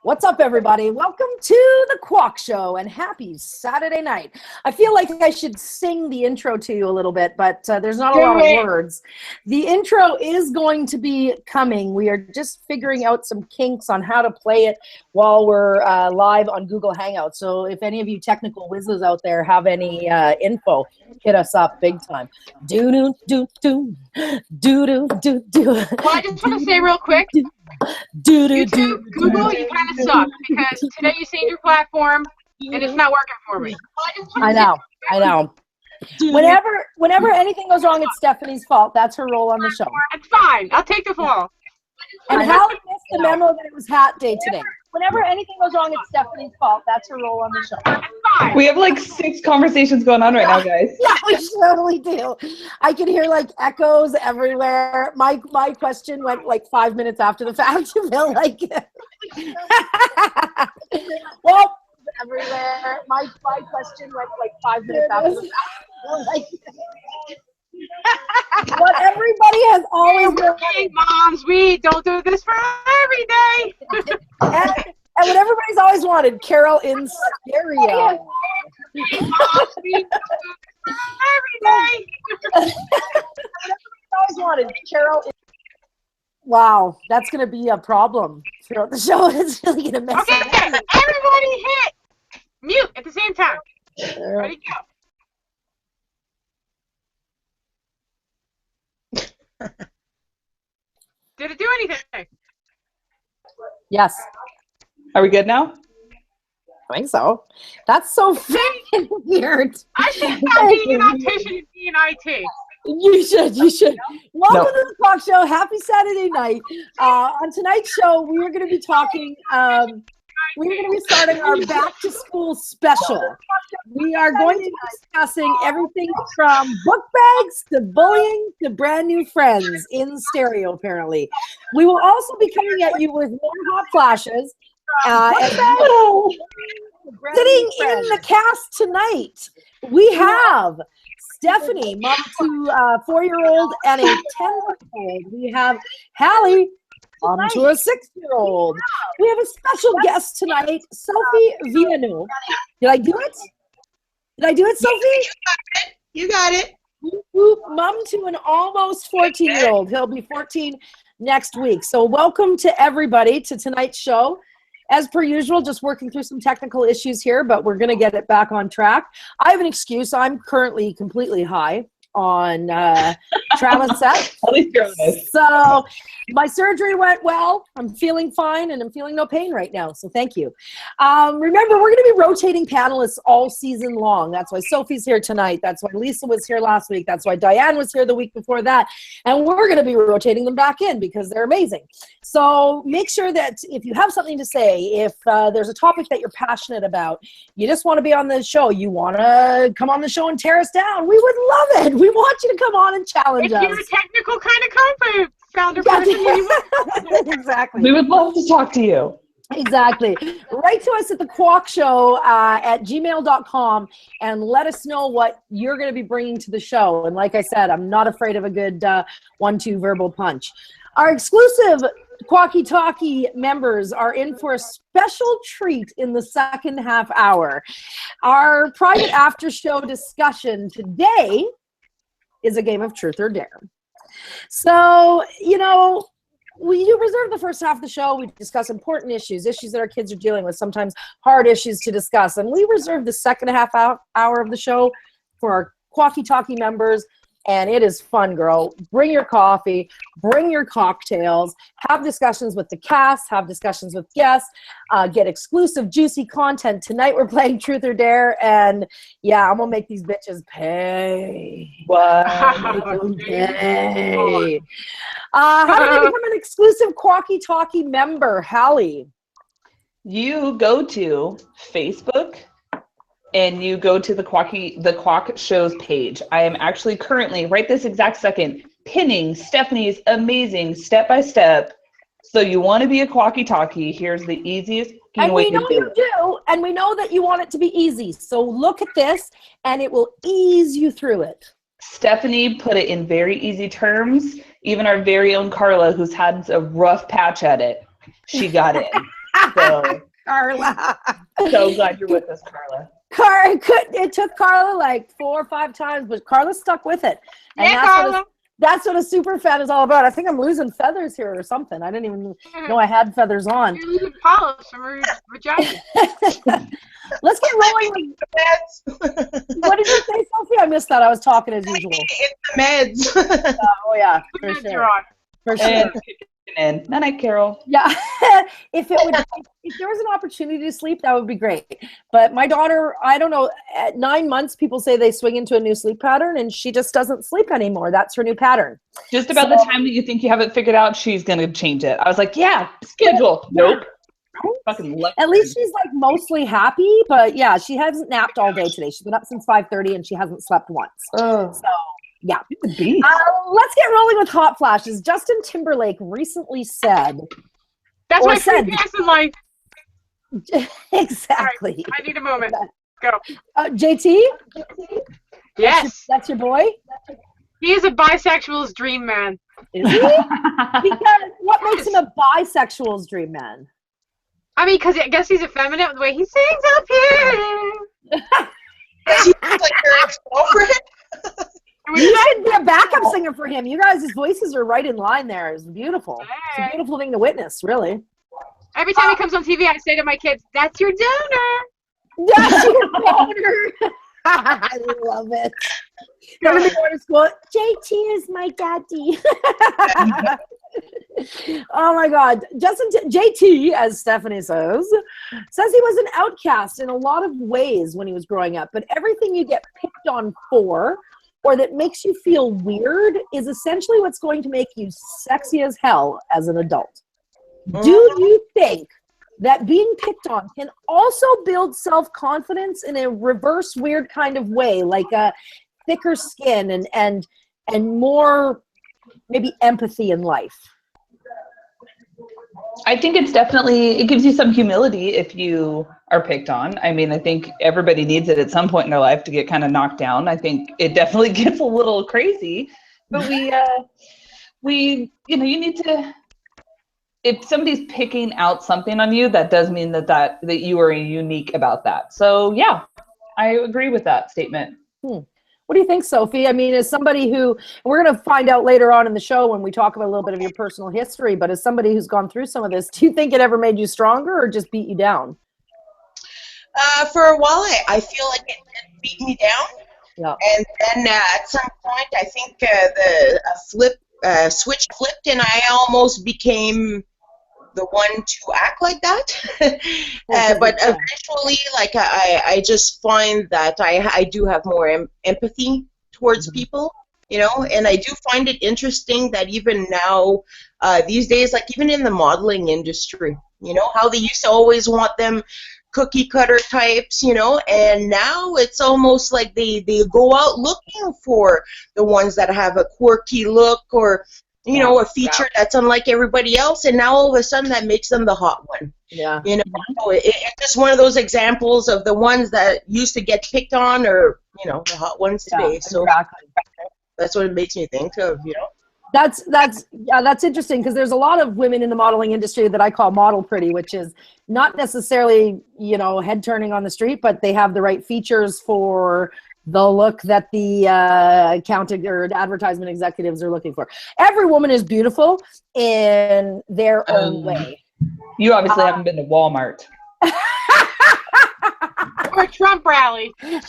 What's up, everybody? Welcome to the Qualk Show and happy Saturday night. I feel like I should sing the intro to you a little bit, but there's not a lot of words. The intro is going to be coming. We are just figuring out some kinks on how to play it while we're live on Google Hangouts. So if any of you technical whizzes out there have any info, hit us up big time. Do-do-do-do. Do-do-do-do. Well, I just want to say real quick, Do-do-do. Google, you kind of suck because today you changed your platform and it's not working for me. I know. Whenever anything goes wrong, it's Stephanie's fault. That's her role on the show. It's fine. I'll take the fall. And Hallie missed the memo that it was Hat Day today. Whenever anything goes wrong, it's Stephanie's fault. That's her role on the show. Fine. We have like 6 conversations going on right now, guys. Yeah, we totally do. I can hear like echoes everywhere. My question went like 5 minutes after the fact. You feel like well, everywhere. My question went like 5 minutes after the fact. What everybody has always Okay, moms, we don't do this for every day. and what everybody's always wanted, Carol in stereo. Moms, we don't do this for every day. Always wanted, Carol. Wow, that's going to be a problem throughout the show. It's really going to mess Okay, it up. everybody hit mute at the same time. Ready, go. Did it do anything? Yes, Are we good now? I think so. That's so freaking weird. I should stop being an optician and be an IT. You should. Welcome to the Qualk Show. Happy Saturday night. On tonight's show, we are going to be talking. We're going to be starting our back to school special. We are going to be discussing everything from book bags to bullying to brand new friends in stereo, apparently. We will also be coming at you with more hot flashes. Sitting in the cast tonight, we have Stephanie, mom to a 4-year-old and a 10-year-old. We have Hallie, mom to a 6-year-old. We have a special guest tonight, Sophie Villanueva. Did I do it, Sophie? You got it. Mom to an almost 14-year-old. He'll be 14 next week. So welcome to everybody to tonight's show. As per usual, just working through some technical issues here, but we're going to get it back on track. I have an excuse. I'm currently completely high on Travocet. At least you're honest. So my surgery went well. I'm feeling fine, and I'm feeling no pain right now, so thank you. Remember, we're going to be rotating panelists all season long. That's why Sophie's here tonight. That's why Lisa was here last week. That's why Diane was here the week before that. And we're going to be rotating them back in because they're amazing. So make sure that if you have something to say, if there's a topic that you're passionate about, you just want to be on the show, you want to come on the show and tear us down, we would love it. We want you to come on and challenge us. If you're a technical kind of founder person, Exactly. We would love to talk to you. Exactly. Write to us at thequalkshow at gmail.com and let us know what you're going to be bringing to the show. And like I said, I'm not afraid of a good 1-2 verbal punch. Our exclusive Qualky Talkie members are in for a special treat in the second half hour. Our private after show discussion today is a game of truth or dare. So, we reserve the first half of the show. We discuss important issues that our kids are dealing with, sometimes hard issues to discuss. And we reserve the second half hour of the show for our Qualky Talkie members. And it is fun, girl. Bring your coffee, bring your cocktails, have discussions with the cast, have discussions with guests, get exclusive, juicy content. Tonight we're playing Truth or Dare, and yeah, I'm going to make these bitches pay. What? Pay. How do I become an exclusive Qualky Talkie member, Hallie? You go to Facebook and you go to the Qualk Show's page. I am actually currently, right this exact second, pinning Stephanie's amazing step-by-step. So you want to be a Qualky Talkie, here's the easiest way to do it. And we know you do, and we know that you want it to be easy. So look at this, and it will ease you through it. Stephanie put it in very easy terms. Even our very own Carla, who's had a rough patch at it, she got it. So, Carla. so glad you're with us, Carla. It took Carla like 4 or 5 times, but Carla stuck with it. And Yeah, Carla. that's what a super fan is all about. I think I'm losing feathers here or something. I didn't even know I had feathers on. You're losing polish from her vagina. Let's get rolling. What did you say, Sophie? I missed that. I was talking as usual. It's the meds. Oh yeah, The for meds sure. you're on. For sure. And in. Night night, Carol. Yeah, if there was an opportunity to sleep, that would be great. But my daughter, I don't know, at 9 months, people say they swing into a new sleep pattern, and she just doesn't sleep anymore. That's her new pattern. Just about the time that you think you have it figured out, she's gonna change it. I was like, yeah, schedule. Nope. Fucking At least she's like mostly happy, but yeah, she hasn't napped all day today. She's been up since 5:30 and she hasn't slept once. Oh. So yeah. Let's Let's get rolling with hot flashes. Justin Timberlake recently said. That's Or my free said- pass in life. Exactly. I need a moment. Go. JT? Yes. That's your boy? He is a bisexual's dream man. Is he? Because what makes him a bisexual's dream man? I mean, because I guess he's effeminate the way he sings up here. She's like your ex-girlfriend. You should be a backup singer for him. You guys' voices are right in line there. It's beautiful. It's a beautiful thing to witness, really. Every time he comes on TV, I say to my kids, "That's your donor." That's your daughter. I love it. Never been going to school. JT is my daddy. Oh my God. JT, as Stephanie says he was an outcast in a lot of ways when he was growing up, but everything you get picked on for or that makes you feel weird is essentially what's going to make you sexy as hell as an adult. Do you think that being picked on can also build self-confidence in a reverse weird kind of way, like a thicker skin and more maybe empathy in life? I think it gives you some humility if you are picked on. I mean, I think everybody needs it at some point in their life to get kind of knocked down. I think it definitely gets a little crazy, but you need to, if somebody's picking out something on you, that does mean that you are unique about that. So yeah, I agree with that statement. What do you think, Sophie? I mean, as somebody who, we're going to find out later on in the show when we talk about a little bit of your personal history, but as somebody who's gone through some of this, do you think it ever made you stronger or just beat you down? For a while, I feel like it beat me down. Yeah. And then at some point, I think the switch flipped and I almost became the one to act like that. But eventually, like I just find that I do have more empathy towards people, you know, and I do find it interesting that even now, these days, like even in the modeling industry, you know, how they used to always want them cookie cutter types, you know, and now it's almost like they go out looking for the ones that have a quirky look or, you know, a feature that's unlike everybody else, and now all of a sudden that makes them the hot one. Yeah. You know, it's just one of those examples of the ones that used to get picked on or, you know, the hot ones today. Yeah, so exactly. that's what it makes me think of, you know. That's interesting because there's a lot of women in the modeling industry that I call model pretty, which is not necessarily, you know, head turning on the street, but they have the right features for the look that the accounting or advertisement executives are looking for. Every woman is beautiful in their own way. You obviously haven't been to Walmart. Or a Trump rally. I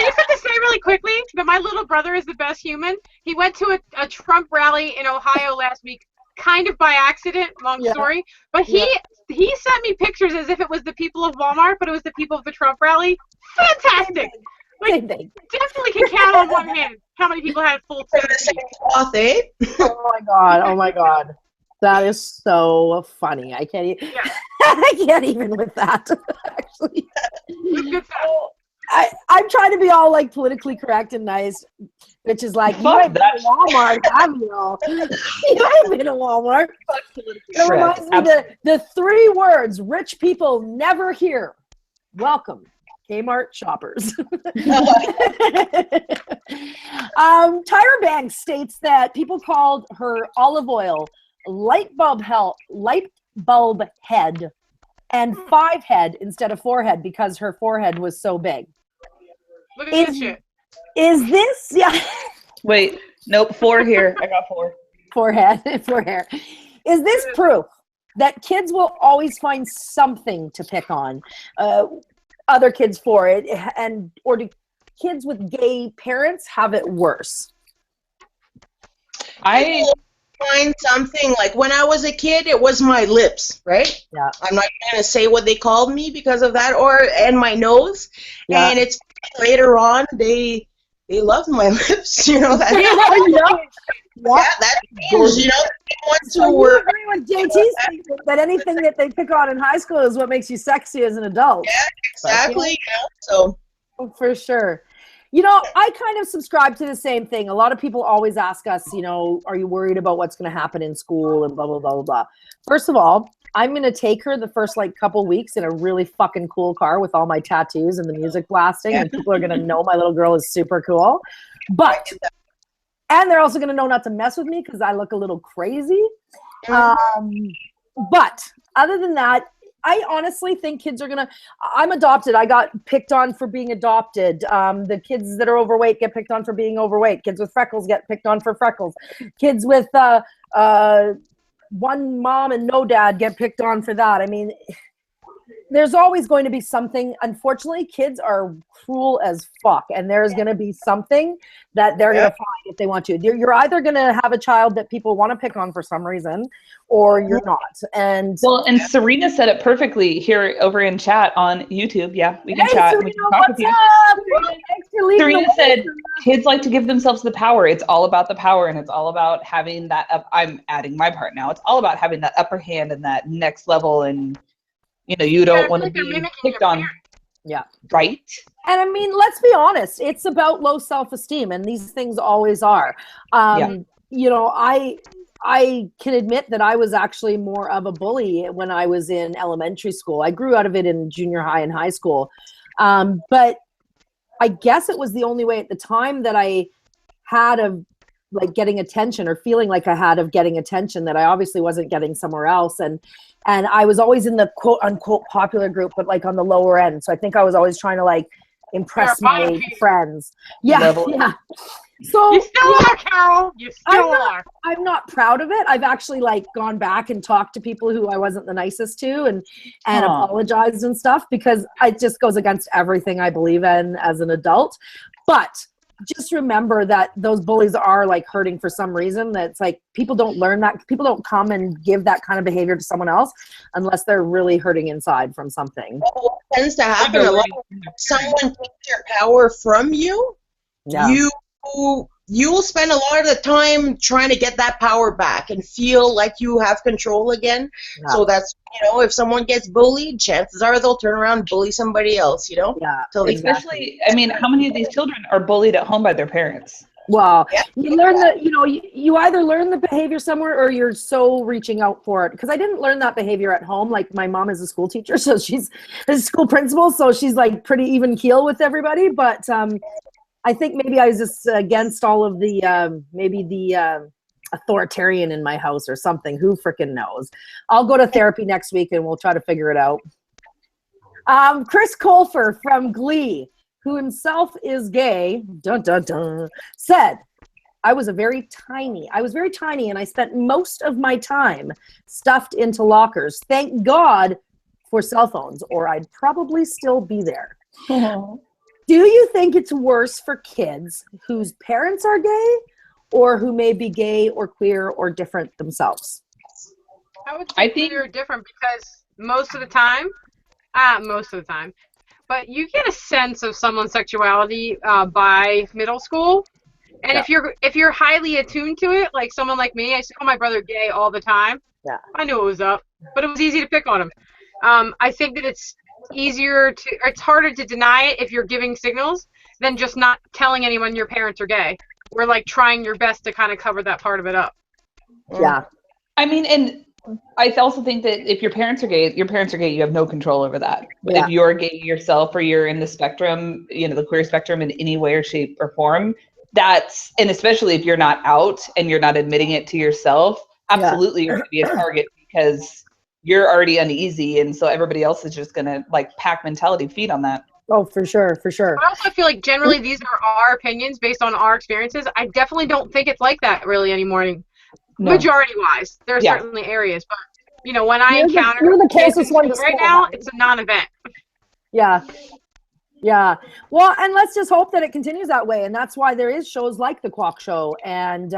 just have to say really quickly that my little brother is the best human. He went to a Trump rally in Ohio last week, kind of by accident, long story. But he sent me pictures as if it was the people of Walmart, but it was the people of the Trump rally. Fantastic! Like, definitely can count on one hand how many people had full Cloth, eh? Oh my God. That is so funny. I can't even with that, actually. I'm trying to be all like politically correct and nice, which is like, you ain't been to Walmart, have you all? You ain't been to Walmart. It reminds me the 3 words rich people never hear. Welcome, Kmart shoppers. Tyra Banks states that people called her olive oil light bulb head and 5 head instead of 4 head because her forehead was so big. Look at this shit. Is this, yeah. Wait, nope, 4 here. I got 4. Forehead, 4 hair. Is this proof that kids will always find something to pick on other kids for it, or do kids with gay parents have it worse? I find something, like when I was a kid, it was my lips, right? Yeah. I'm not going to say what they called me because of that, and my nose. Yeah. And it's later on, they loved my lips, you know. That, yeah, that changed, you know. So you agree with JT's statement that anything that they pick on in high school is what makes you sexy as an adult? Yeah, exactly. You know, so. For sure. You know, I kind of subscribe to the same thing. A lot of people always ask us, you know, are you worried about what's going to happen in school and blah, blah, blah, blah, blah. First of all, I'm going to take her the first like couple weeks in a really fucking cool car with all my tattoos and the music blasting, and people are going to know my little girl is super cool. But, and they're also going to know not to mess with me because I look a little crazy. But other than that, I honestly think kids are going to, I'm adopted. I got picked on for being adopted. The kids that are overweight get picked on for being overweight. Kids with freckles get picked on for freckles. Kids with one mom and no dad get picked on for that. I mean, there's always going to be something. Unfortunately, kids are cruel as fuck, and there's going to be something that they're going to find if they want to. You're either going to have a child that people want to pick on for some reason, or you're not. And Serena said it perfectly here over in chat on YouTube. Yeah, we can chat. Serena, we can talk with you. Thanks for leading Serena the way. said kids like to give themselves the power. It's all about the power, and it's all about having that I'm adding my part now. It's all about having that upper hand and that next level, and you know, you don't want to be picked on. Yeah. Right. And I mean, let's be honest, it's about low self-esteem, and these things always are. You know, I can admit that I was actually more of a bully when I was in elementary school. I grew out of it in junior high and high school. But I guess it was the only way at the time that I had of like getting attention, or feeling like I had of getting attention, that I obviously wasn't getting somewhere else. And I was always in the quote unquote popular group, but like on the lower end. So I think I was always trying to like impress my friends. Yeah. So you still are, Carol. You still are. I'm not proud of it. I've actually like gone back and talked to people who I wasn't the nicest to, and apologized and stuff, because it just goes against everything I believe in as an adult. But just remember that those bullies are like hurting for some reason. That's like, people don't learn that. People don't come and give that kind of behavior to someone else unless they're really hurting inside from something. What tends to happen a lot, someone takes your power from you, you will spend a lot of the time trying to get that power back and feel like you have control again. Yeah. So that's, you know, if someone gets bullied, chances are they'll turn around and bully somebody else, you know? Yeah. So especially, I mean, how many of these children are bullied at home by their parents? Well, you learn that, you know, you either learn the behavior somewhere or you're so reaching out for it. Because I didn't learn that behavior at home. Like, my mom is a school teacher, so she's a school principal, so she's like pretty even keel with everybody. But I think maybe I was just against all of the, authoritarian in my house or something. Who freaking knows? I'll go to therapy next week and we'll try to figure it out. Chris Colfer from Glee, who himself is gay, dun, dun, dun, said, I was very tiny and I spent most of my time stuffed into lockers. Thank God for cell phones, or I'd probably still be there. Oh. Do you think it's worse for kids whose parents are gay, or who may be gay or queer or different themselves? I would think they're different, because most of the time, but you get a sense of someone's sexuality by middle school. And if you're highly attuned to it, like someone like me, I used to call my brother gay all the time. Yeah. I knew it was up, but it was easy to pick on him. I think that it's harder to deny it if you're giving signals than just not telling anyone your parents are gay. We're like trying your best to kind of cover that part of it up. Yeah. I mean, and I also think that if your parents are gay, you have no control over that. But if you're gay yourself, or you're in the spectrum, you know, the queer spectrum in any way or shape or form, and especially if you're not out and you're not admitting it to yourself, absolutely you're going to be a target because you're already uneasy, and so everybody else is just going to like pack mentality feed on that. Oh, for sure, for sure. I also feel like generally these are our opinions based on our experiences. I definitely don't think it's like that really anymore. No. Majority-wise, there are certainly areas, but you know, when I encounter you're the kids in closest one school to right school, now, it's a non-event. Yeah. Yeah. Well, and let's just hope that it continues that way. And that's why there is shows like the Qualk Show and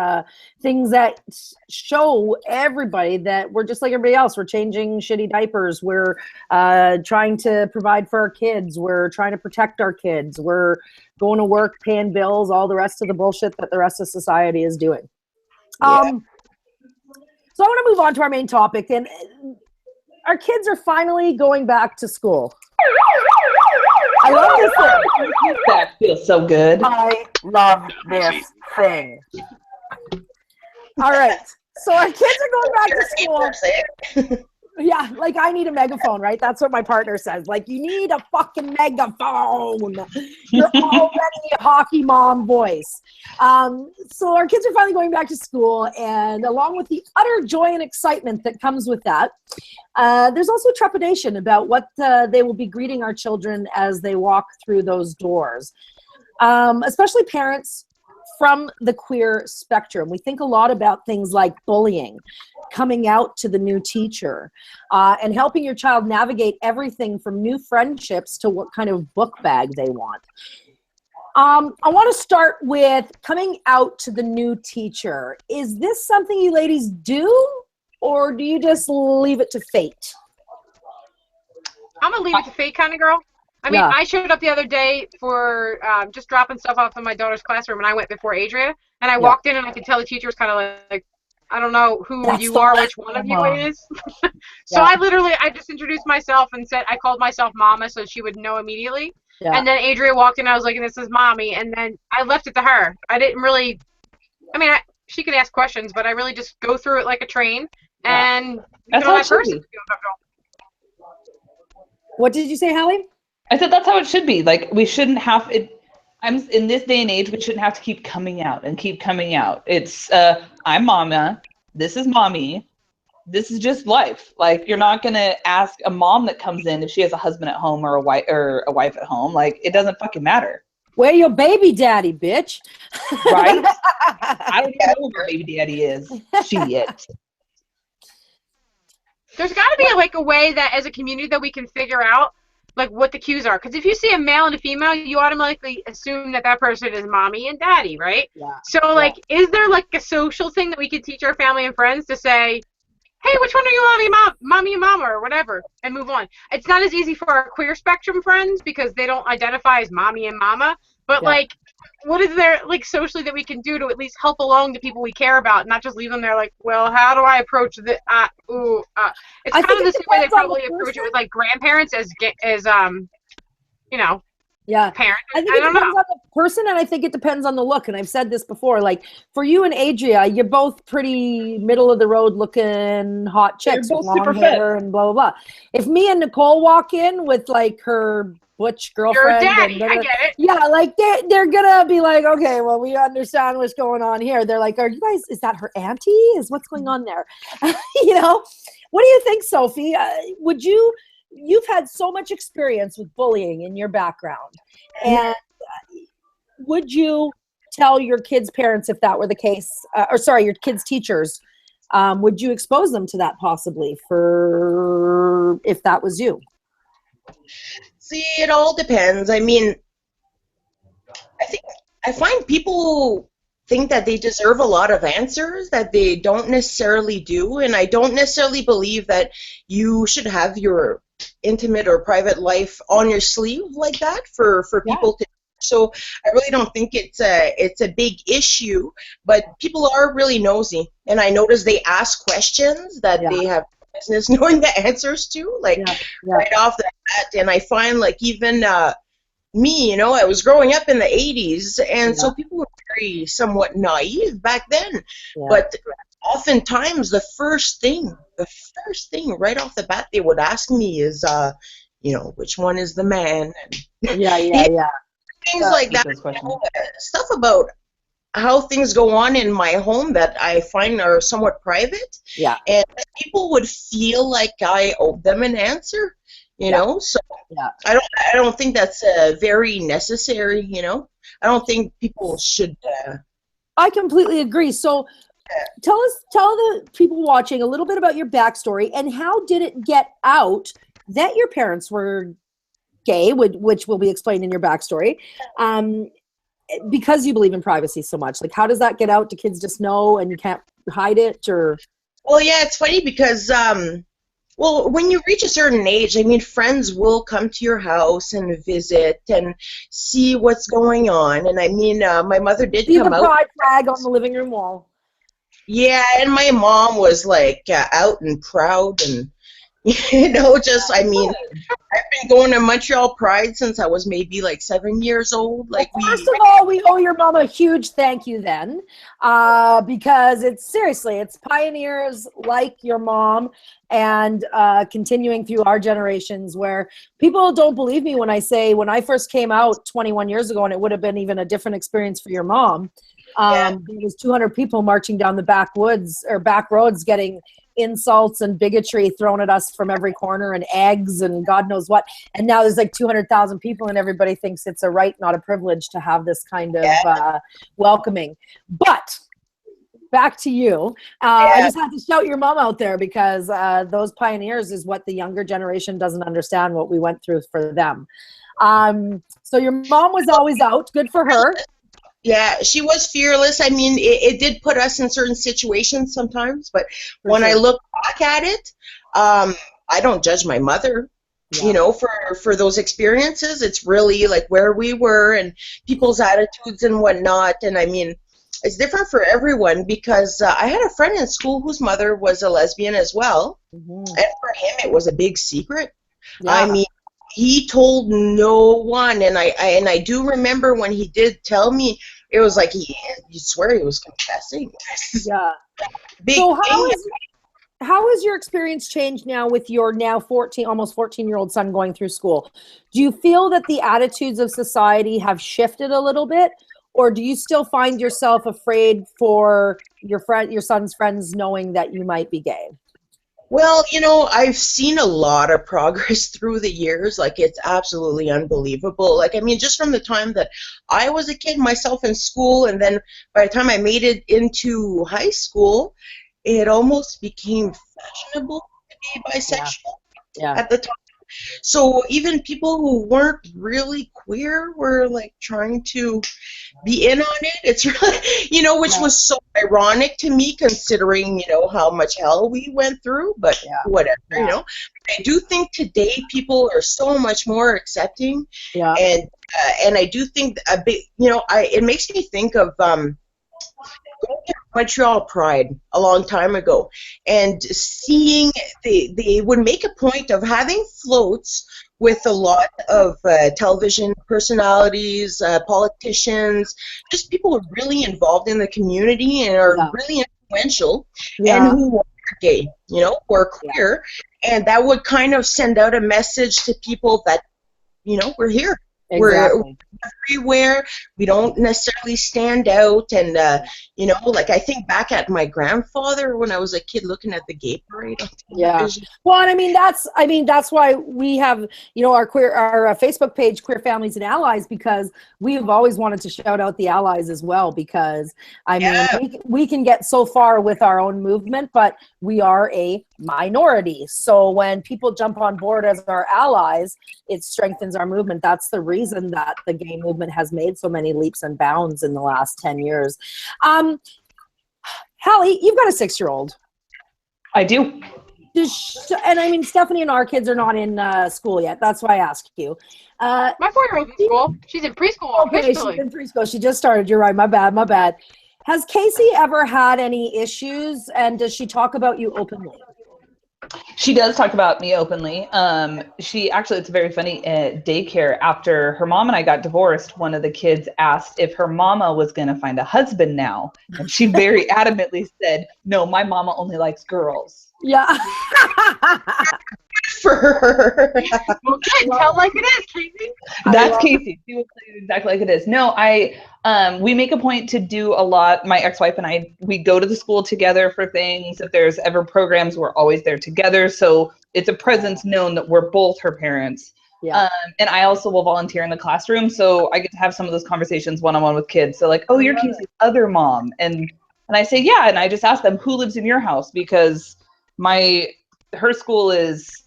things that show everybody that we're just like everybody else. We're changing shitty diapers. We're trying to provide for our kids. We're trying to protect our kids. We're going to work, paying bills, all the rest of the bullshit that the rest of society is doing. Yeah. So I want to move on to our main topic. And our kids are finally going back to school. I love this thing. That feels so good. I love this thing. All right. So our kids are going back to school. Yeah, like I need a megaphone, right? That's what my partner says. Like, you need a fucking megaphone. You're already a hockey mom voice. So our kids are finally going back to school, and along with the utter joy and excitement that comes with that, there's also trepidation about what they will be greeting our children as they walk through those doors, especially parents from the queer spectrum. We think a lot about things like bullying, coming out to the new teacher, and helping your child navigate everything from new friendships to what kind of book bag they want. I want to start with coming out to the new teacher. Is this something you ladies do, or do you just leave it to fate? I'm a leave it to fate kind of girl. I mean, I showed up the other day for just dropping stuff off in my daughter's classroom, and I went before Adria, and I walked in, and I could tell the teacher was kind of like, I don't know who you are, which one of you it is. So I just introduced myself and said, I called myself Mama so she would know immediately. And then Adria walked in, and I was like, this is Mommy, and then I left it to her. I didn't really, I mean, she could ask questions, but I really just go through it like a train, and that's how it should be. What did you say, Hallie? I said that's how it should be. Like, we shouldn't have it. In this day and age, we shouldn't have to keep coming out and keep coming out. It's I'm Mama. This is Mommy. This is just life. Like, you're not gonna ask a mom that comes in if she has a husband at home or a wife at home. Like, it doesn't fucking matter. Where your baby daddy, bitch? Right? I don't even know who your baby daddy is. Shit. There's got to be like a way that as a community that we can figure out like what the cues are, because if you see a male and a female, you automatically assume that that person is Mommy and Daddy, right? So like, is there like a social thing that we could teach our family and friends to say, hey, which one are you, Mommy and Mama, or whatever, and move on? It's not as easy for our queer spectrum friends because they don't identify as Mommy and Mama, but like, what is there like socially that we can do to at least help along the people we care about, not just leave them there like, well, how do I approach the it's kind of the same way they probably approach it with like grandparents as you know, parents. I think it depends on the person, and I think it depends on the look. And I've said this before, like for you and Adria, you're both pretty middle of the road looking hot chicks with long hair and blah blah blah. If me and Nicole walk in with like her butch girlfriend, you're a daddy, I get it. Yeah, like they're gonna be like, okay, well, we understand what's going on here. They're like, are you guys? Is that her auntie? Is what's going on there? You know, what do you think, Sophie? Would you? You've had so much experience with bullying in your background, and would you tell your kids' parents if that were the case, or sorry, your kids' teachers? Would you expose them to that possibly for if that was you? See, it all depends. I mean, I find people think that they deserve a lot of answers that they don't necessarily do, and I don't necessarily believe that you should have your intimate or private life on your sleeve like that for people to. So I really don't think it's a big issue, but people are really nosy, and I notice they ask questions that they have business knowing the answers to, like right off the bat. And I find like even me, you know, I was growing up in the 80s, and so people were very somewhat naive back then. But oftentimes the first thing right off the bat they would ask me is, you know, which one is the man? And things like that. You know, stuff about how things go on in my home that I find are somewhat private. Yeah. And people would feel like I owe them an answer, you know? So I don't think that's very necessary, you know? I don't think people should. I completely agree. So tell the people watching a little bit about your backstory and how did it get out that your parents were gay, which will be explained in your backstory. Because you believe in privacy so much, like how does that get out? Do kids just know and you can't hide it, or? Well, yeah, it's funny because well, when you reach a certain age, I mean, friends will come to your house and visit and see what's going on. And I mean, my mother did come out. The pride flag on the living room wall. Yeah, and my mom was like out and proud and. You know, just, I mean, I've been going to Montreal Pride since I was maybe like 7 years old. Like, first of all, we owe your mom a huge thank you then, because it's pioneers like your mom and continuing through our generations where people don't believe me when I say when I first came out 21 years ago, and it would have been even a different experience for your mom. There was 200 people marching down the backwoods or back roads getting insults and bigotry thrown at us from every corner and eggs and God knows what. And now there's like 200,000 people and everybody thinks it's a right, not a privilege to have this kind of welcoming. But back to you. I just had to shout your mom out there because those pioneers is what the younger generation doesn't understand what we went through for them. So your mom was always out. Good for her. Yeah, she was fearless. I mean, it did put us in certain situations sometimes, but when I look back at it, I don't judge my mother, you know, for those experiences. It's really like where we were and people's attitudes and whatnot. And I mean, it's different for everyone because I had a friend in school whose mother was a lesbian as well. Mm-hmm. And for him, it was a big secret. Yeah. I mean, he told no one, and I do remember when he did tell me, it was like you swear he was confessing. Yeah. So how has your experience changed now with your now almost 14-year-old son going through school? Do you feel that the attitudes of society have shifted a little bit, or do you still find yourself afraid for your son's friends knowing that you might be gay? Well, you know, I've seen a lot of progress through the years. Like, it's absolutely unbelievable. Like, I mean, just from the time that I was a kid myself in school, and then by the time I made it into high school, it almost became fashionable to be bisexual at the time. So even people who weren't really queer were like trying to be in on it. It's really, you know, which was so ironic to me considering, you know, how much hell we went through, but whatever, you know. I do think today people are so much more accepting. Yeah. And I do think a bit, you know, it makes me think of going to Montreal Pride a long time ago and seeing they would make a point of having floats with a lot of television personalities, politicians, just people who are really involved in the community and are really influential and who are gay, you know, or queer, and that would kind of send out a message to people that, you know, we're here. Exactly. We're everywhere. We don't necessarily stand out, and you know, like I think back at my grandfather when I was a kid looking at the gay parade on television. Yeah. Well, and I mean that's why we have, you know, our Facebook page, Queer Families and Allies, because we've always wanted to shout out the allies as well, because I mean we can get so far with our own movement, but we are a minority. So when people jump on board as our allies, it strengthens our movement. That's the reason that the gay movement has made so many leaps and bounds in the last 10 years. Hallie, you've got a 6-year-old. I do. And I mean, Stephanie and our kids are not in school yet. That's why I asked you. My 4-year-old's in school. She's in preschool. Okay, she's in preschool. She just started. You're right. My bad. Has Casey ever had any issues, and does she talk about you openly? She does talk about me openly. She actually, it's very funny, at daycare, after her mom and I got divorced, one of the kids asked if her mama was going to find a husband now. And she very adamantly said, no, my mama only likes girls. Yeah. for her. Well, good. Tell like it is, Casey. That's Casey. She will tell you exactly like it is. No, we make a point to do a lot. My ex-wife and I, we go to the school together for things. If there's ever programs, we're always there together. So it's a presence known that we're both her parents. Yeah. And I also will volunteer in the classroom. So I get to have some of those conversations one-on-one with kids. So like, oh, you're Casey's other mom. And I say, yeah. And I just ask them, who lives in your house? Because her school is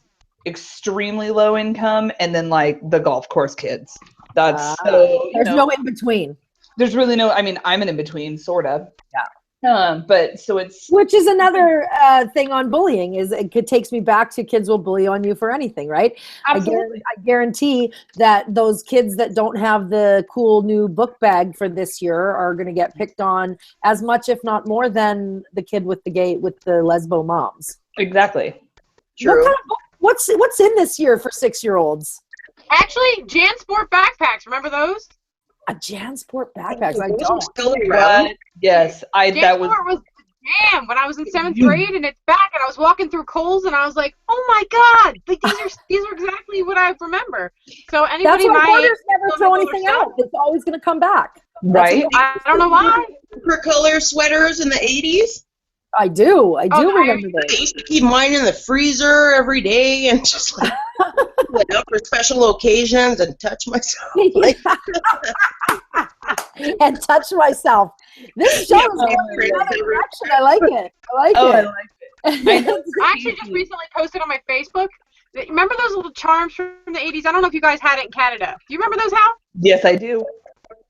extremely low income, and then like the golf course kids. That's there's no in between. There's really no. I mean, I'm an in between, sort of. Yeah. But so it's which is another thing on bullying is it takes me back to kids will bully on you for anything, right? Absolutely. I guarantee that those kids that don't have the cool new book bag for this year are going to get picked on as much, if not more, than the kid with the lesbo moms. Exactly. True. What's in this year for 6-year-olds? Actually, JanSport backpacks. Remember those? A JanSport backpacks. I Those are don't. still around. Yes, JanSport was the jam when I was in 7th grade, and it's back. And I was walking through Kohl's, and I was like, "Oh my god! Like these are exactly what I remember." So anybody That's why my Borders never throw anything out. It's always going to come back. right. I don't know why. Per color sweaters in the 80s. I do remember I those. used to keep mine in the freezer every day and just like went out for special occasions and touch myself. Like, And touch myself. This show is going in another direction. I like it. I like it. I actually just recently posted on my Facebook. Remember those little charms from the 80s? I don't know if you guys had it in Canada. Do you remember those, Hal? Yes, I do.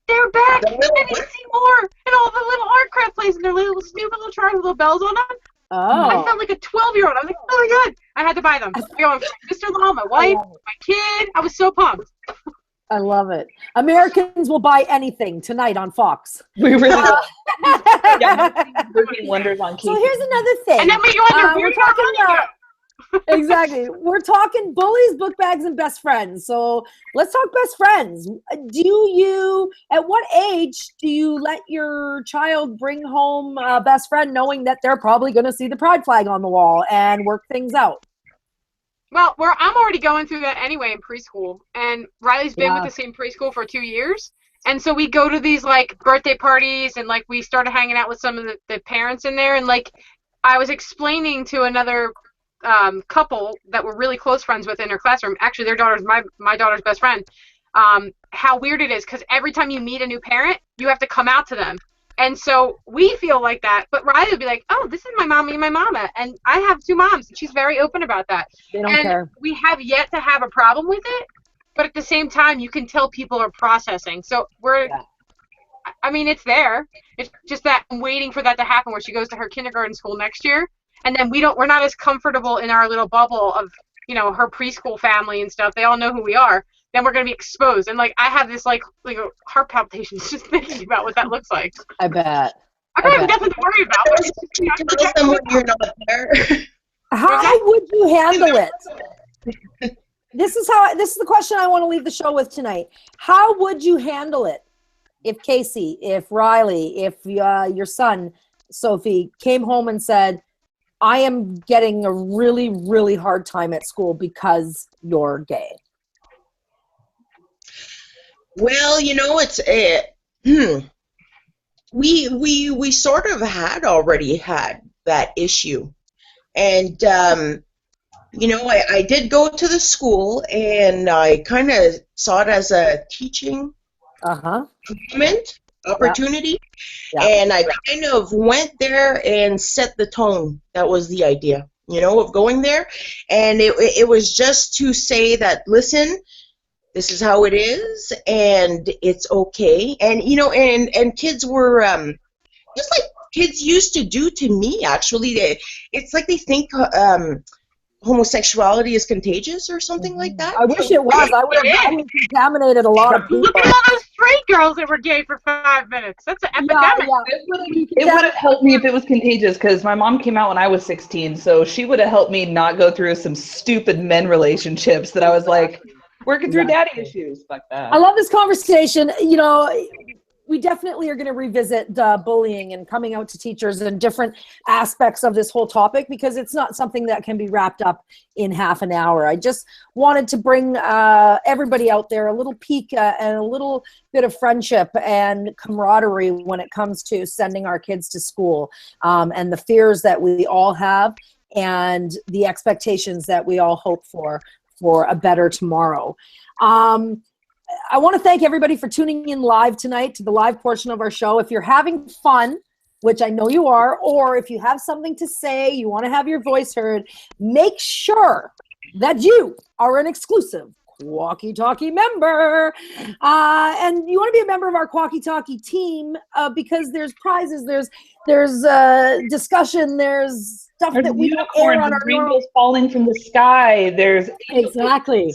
They're back. The I little need to see more. And all the little art craft places and their little stupid little charms with little bells on them. I Oh. felt like a 12-year-old. I was like, oh my god. I had to buy them. I go, Mr. my wife, my kid. I was so pumped. I love it. Americans will buy anything tonight on Fox. We really will. Working wonders on So Casey. here's another thing. And then we go under we're weird talking money. exactly. We're talking bullies, book bags, and best friends. So let's talk best friends. At what age do you let your child bring home a best friend knowing that they're probably going to see the pride flag on the wall and work things out? Well, I'm already going through that anyway in preschool. And Riley's been Yeah. with the same preschool for 2 years. And so we go to these like birthday parties and like we started hanging out with some of the parents in there. And like I was explaining to another couple that we're really close friends with in her classroom. Actually, their daughter's my daughter's best friend. How weird it is because every time you meet a new parent, you have to come out to them. And so we feel like that. But Riley would be like, oh, this is my mommy and my mama. And I have 2 moms. And she's very open about that. They don't And care. we have yet to have a problem with it. But at the same time, you can tell people are processing. So I mean, it's there. It's just that I'm waiting for that to happen where she goes to her kindergarten school next year. And then we're not as comfortable in our little bubble of, her preschool family and stuff. They all know who we are. Then we're going to be exposed. And like, I have this like heart palpitations just thinking about what that looks like. I bet. I have nothing to worry about. But tell them when you're not there. How would you handle it? This is the question I want to leave the show with tonight. How would you handle it if Casey, if Riley, if your son, Sophie, came home and said, I am getting a really, really hard time at school because you're gay? Well, it's we sort of already had that issue, and I did go to the school, and I kind of saw it as a teaching moment, opportunity, and I kind of went there and set the tone. That was the idea, of going there, and it was just to say that, listen, this is how it is, and it's okay. And and kids were just like kids used to do to me. Actually, it's like they think homosexuality is contagious or something like that. I wish it was. I would have contaminated a lot of people. Look at all those straight girls that were gay for 5 minutes. That's an epidemic. It would have helped me if it was contagious, because my mom came out when I was 16, so she would have helped me not go through some stupid men relationships that I was like working through daddy issues. Fuck that. I love this conversation. we definitely are going to revisit bullying and coming out to teachers and different aspects of this whole topic, because it's not something that can be wrapped up in half an hour. I just wanted to bring everybody out there a little peek and a little bit of friendship and camaraderie when it comes to sending our kids to school, and the fears that we all have and the expectations that we all hope for a better tomorrow. I want to thank everybody for tuning in live tonight to the live portion of our show. If you're having fun, which I know you are, or if you have something to say, you want to have your voice heard, make sure that you are an exclusive Qualky Talkie member. And you want to be a member of our Qualky Talkie team, because there's prizes, there's discussion, there's stuff that we don't air on our rainbows falling from the sky. There's exactly.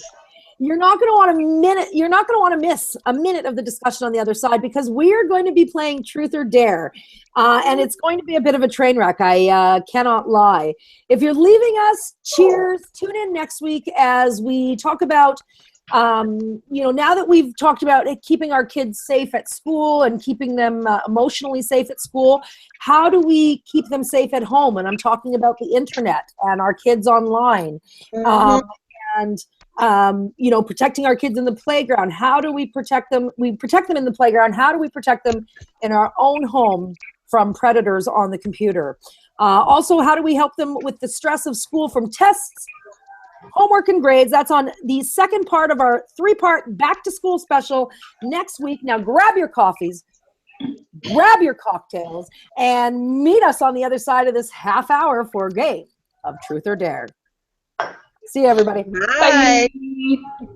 You're not going to want to miss a minute of the discussion on the other side, because we're going to be playing Truth or Dare, and it's going to be a bit of a train wreck. I cannot lie. If you're leaving us, cheers. Tune in next week as we talk about, now that we've talked about keeping our kids safe at school and keeping them emotionally safe at school, how do we keep them safe at home? And I'm talking about the internet and our kids online. And protecting our kids in the playground. How do we protect them? We protect them in the playground. How do we protect them in our own home from predators on the computer? Also, how do we help them with the stress of school from tests, homework, and grades? That's on the second part of our 3-part back to school special next week. Now grab your coffees, grab your cocktails, and meet us on the other side of this half hour for a game of Truth or Dare. See you, everybody. Bye. Bye.